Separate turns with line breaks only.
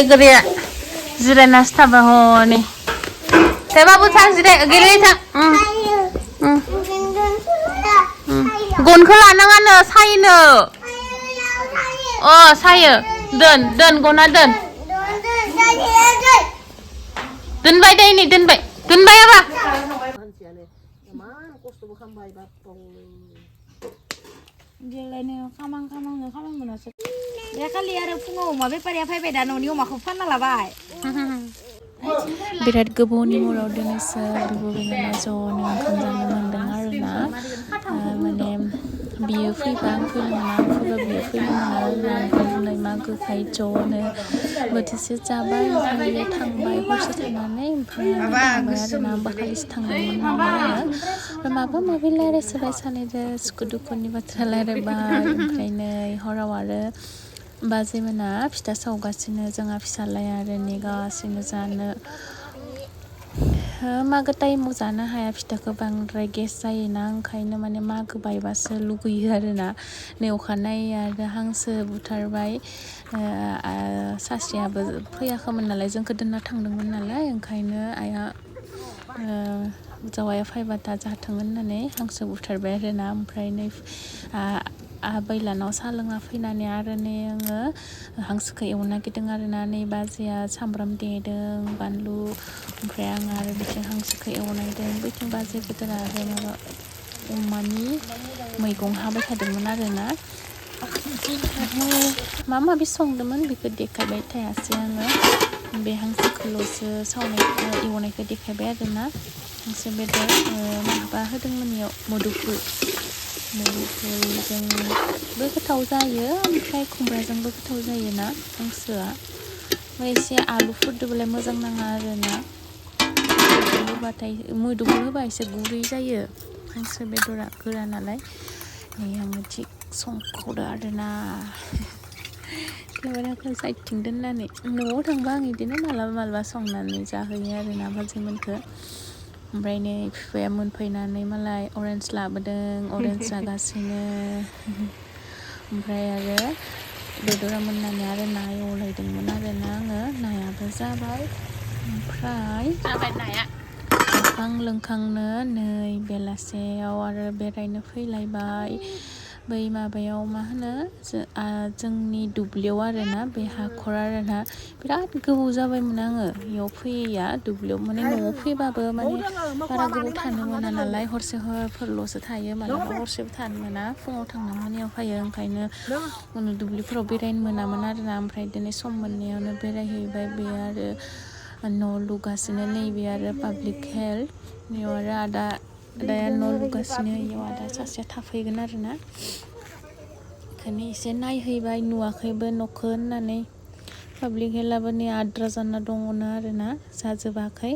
गेलेग्राया जिरायनासो थाबाय हनै दे बाबु थां जिराय गेले थां गनखौ लानाङानो सायोनो सायो दोन गना दोनबाय दे नै दोनबाय आबा देलायनो खामां मोनासै बे खालि आरो फुङाव अमा बेफारिया फैबाय दा न'नि अमाखौ फानना लाबाय बिराद गोबावनि उनाव दिनैसो बिब' बिनानाव ज'नो ओंखाम जानो मोनदों आरोना माने बियो फैबा आं फैनो मोना आं फैबा बियो फैनो मोना आरोना ओमफ्राय दिनै मागोखाय ज'नो बोथिसे जाबाय ओमफ्राय बियो थांबाय हरसे थानानै ओमफ्राय आङो थाबाय आरोना आंबो खालिसो थांदोंमोन नालाय आङो ओमफ्राय माबा माबि रायज्लायसोबाय सानैजों सुखु दुखुनि बाथ्रा रायज्लायबाय ओमफ्राय नै हराव आरो बाजैमोना फिथा सावगासिनो जोंहा फिसालाया आरो नेगासिनो जानो मागो टाइमाव जानो हाया फिथाखौ बांद्राय गेस जायोना ओंखायनो माने मागो बायबासो लुगैयो आरोना नै अखानायै आरो हांसो बुथारबाय सासेयाबो फैयाखैमोन नालाय जोंखौ दोनना थांदोंमोन नालाय ओंखायनो आइया जावाया फैबा दा जाथों होननानै हांसो बुथारबाय आरोना ओमफ्राय नै बैलानाव साहा लोंना फैनानै आरो नै आङो हांसोखौ एवनो नागिरदों आरोना नै बाजैया सामब्राम देदों बानलु ओमफ्राय आं आरो बिथिं हांसोखौ एवनो नागिरदों बैथिं बाजै गिदिरा आरो माबा अमानि मैगं हाबाय थादोंमोन आरोना माबा माबि संदोंमोन बेखौ देखायबाय थायासै आङो बे हांसोखौल'सो एवनायखौ देखायबाय आरोना हांसो बेदर माबा होदोंमोन इयाव मुदुफुलजोंबो गोथाव जायो ओमफ्राय खुमब्राजोंबो गोथाव जायोना हांसोआ ओमफ्राय एसे आलुफोरदोंबालाय मोजां नाङा आरोना मुदुफुल होबा एसे गुरै जायो हांसो बेदरा गोरा नालाय नै आङो थिग संखावदो आरोना केमेराखौ साइडथिं दोननानै न'आव थांबा आं बिदिनो मालाबा संनानै जाहोयो आरोना बाजैमोनखौ ओमफ्राय नै बिफाया मोनफैनानै मालाय अरेन्ज लाबोदों अरेन्ज जागासिनो ओमफ्राय आरो बेदरा मोननानै आरो ना एवलायदोंमोन आरोना आङो नायाबो जाबाय ओमफ्राय नाया जाखां लोंखांनो नै बेलासेयाव आरो बेरायनो फैलायबाय बै माबायाव मा होनो जोंनि दुब्लियाव आरोना बे हाखर आरोना बिराद गोबाव जाबायमोन आङो बेयाव फैयैया दुब्लियाव माने न'आव फैबाबो माने बारा गोबाव थानो मोना नालाय हरसेफोरल'सो थायो मालाबा हरसेबो थानो मोना फुङाव थांना मोनायाव फैयो ओंखायनो दुब्लिफोराव बेरायनो मोनामोन आरोना ओमफ्राय दिनै सम मोननायावनो बेरायहैबाय बे आरो न' लुगासिनो नैबे आरो पाब्लिक हेल्थ बेयाव आरो आदाया न' लुगासिनो बेयाव आदा सासेया थाफैगोन आरोना ओंखायनो एसे नायहैबाय नुवाखैबो न'खौ होननानै पाब्लिक हेल्थआबो नै आद्रा जाना दङनो आरोना जाजोबाखै